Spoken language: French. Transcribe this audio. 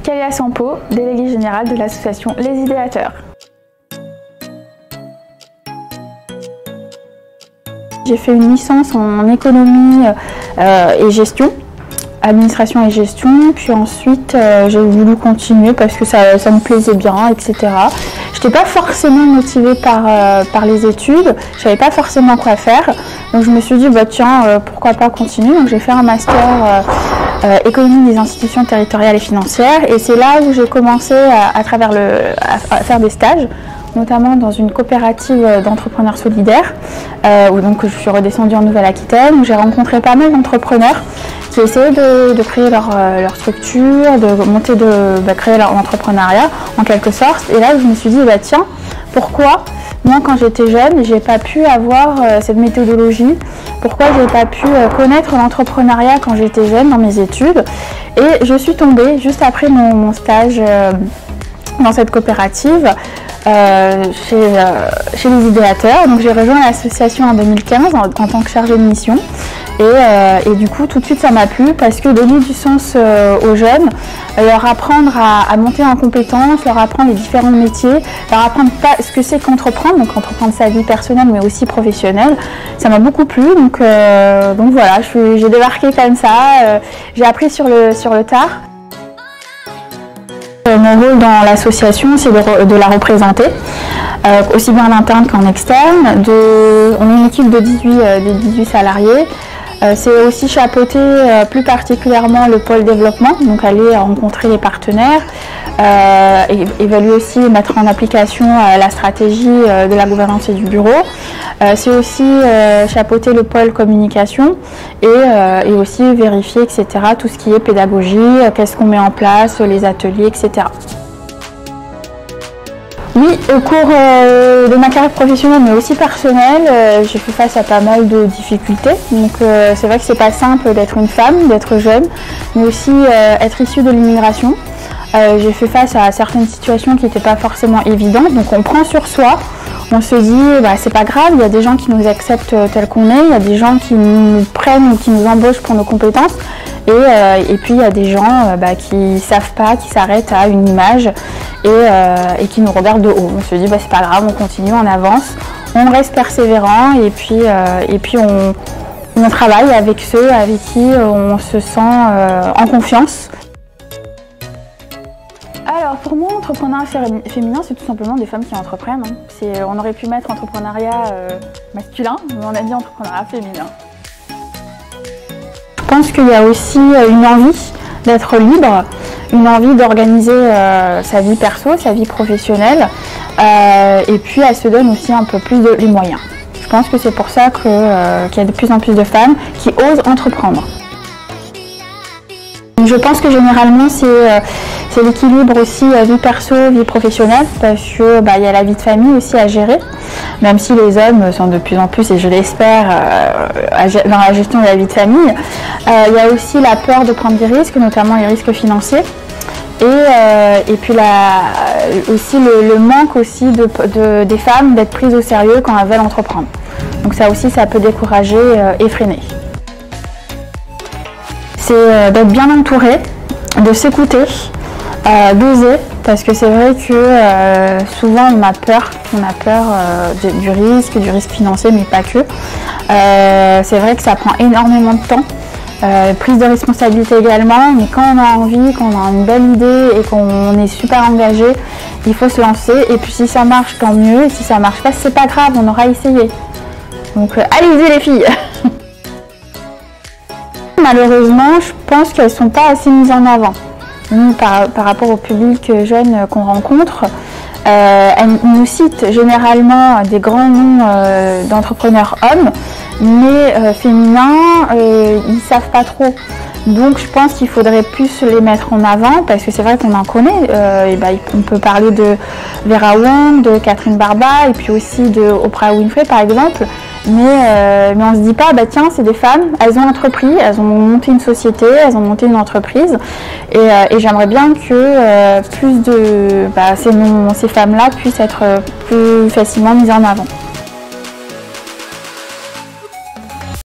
Kalia Sampo, déléguée générale de l'association Les Idéateurs. J'ai fait une licence en économie et gestion, administration et gestion, puis ensuite j'ai voulu continuer parce que ça me plaisait bien, etc. Je n'étais pas forcément motivée par les études, je ne savais pas forcément quoi faire, donc je me suis dit bah tiens, pourquoi pas continuer. Donc j'ai fait un master économie des institutions territoriales et financières, et c'est là où j'ai commencé à faire des stages, notamment dans une coopérative d'entrepreneurs solidaires, où donc je suis redescendue en Nouvelle-Aquitaine, où j'ai rencontré pas mal d'entrepreneurs qui essayaient de créer leur structure, de créer leur entrepreneuriat en quelque sorte. Et là, je me suis dit, bah tiens, pourquoi moi, quand j'étais jeune, j'ai pas pu avoir cette méthodologie? Pourquoi j'ai pas pu connaître l'entrepreneuriat quand j'étais jeune dans mes études? Et je suis tombée juste après mon stage dans cette coopérative chez les idéateurs. Donc j'ai rejoint l'association en 2015 en tant que chargée de mission. Et du coup, tout de suite, ça m'a plu parce que donner du sens aux jeunes, leur apprendre à monter en compétences, leur apprendre les différents métiers, leur apprendre ce que c'est qu'entreprendre, donc entreprendre sa vie personnelle mais aussi professionnelle, ça m'a beaucoup plu. Donc voilà, j'ai débarqué comme ça, j'ai appris sur le tard. Mon rôle dans l'association, c'est de la représenter, aussi bien en interne qu'en externe. On est une équipe de 18 salariés. C'est aussi chapeauter plus particulièrement le pôle développement, donc aller rencontrer les partenaires, évaluer aussi et mettre en application la stratégie de la gouvernance et du bureau. C'est aussi chapeauter le pôle communication et aussi vérifier, etc., tout ce qui est pédagogie, qu'est-ce qu'on met en place, les ateliers, etc. Oui, au cours de ma carrière professionnelle mais aussi personnelle, j'ai fait face à pas mal de difficultés. Donc c'est vrai que c'est pas simple d'être une femme, d'être jeune, mais aussi être issue de l'immigration. J'ai fait face à certaines situations qui n'étaient pas forcément évidentes, donc on prend sur soi. On se dit, bah, c'est pas grave, il y a des gens qui nous acceptent tels qu'on est, il y a des gens qui nous prennent ou qui nous embauchent pour nos compétences, et puis il y a des gens qui savent pas, qui s'arrêtent à une image et qui nous regardent de haut. On se dit, bah, c'est pas grave, on continue, on avance, on reste persévérant et puis on travaille avec ceux avec qui on se sent en confiance. Alors pour moi, entrepreneuriat féminin, c'est tout simplement des femmes qui entreprennent. On aurait pu mettre entrepreneuriat masculin, mais on a dit entrepreneuriat féminin. Je pense qu'il y a aussi une envie d'être libre, une envie d'organiser sa vie perso, sa vie professionnelle, et puis elle se donne aussi un peu plus les moyens. Je pense que c'est pour ça qu'il y a de plus en plus de femmes qui osent entreprendre. Je pense que généralement c'est l'équilibre aussi vie perso, vie professionnelle, parce que il y a la vie de famille aussi à gérer, même si les hommes sont de plus en plus, et je l'espère, dans la gestion de la vie de famille. Il y a aussi la peur de prendre des risques, notamment les risques financiers, et puis aussi le manque aussi des femmes d'être prises au sérieux quand elles veulent entreprendre. Donc ça aussi, ça peut décourager et freiner. C'est d'être bien entouré, de s'écouter, d'oser, parce que c'est vrai que souvent on a peur du risque financier, mais pas que. C'est vrai que ça prend énormément de temps, prise de responsabilité également, mais quand on a envie, quand on a une belle idée et qu'on est super engagé, il faut se lancer, et puis si ça marche, tant mieux, et si ça marche pas, c'est pas grave, on aura essayé. Donc allez-y les filles. Malheureusement, je pense qu'elles ne sont pas assez mises en avant. Nous, par rapport au public jeune qu'on rencontre, elles nous citent généralement des grands noms d'entrepreneurs hommes, mais féminins, ils ne savent pas trop. Donc je pense qu'il faudrait plus les mettre en avant, parce que c'est vrai qu'on en connaît. On peut parler de Vera Wang, de Catherine Barba, et puis aussi de Oprah Winfrey par exemple. Mais on ne se dit pas, bah tiens, c'est des femmes, elles ont entrepris, elles ont monté une société, elles ont monté une entreprise. Et j'aimerais bien que plus de ces femmes-là puissent être plus facilement mises en avant.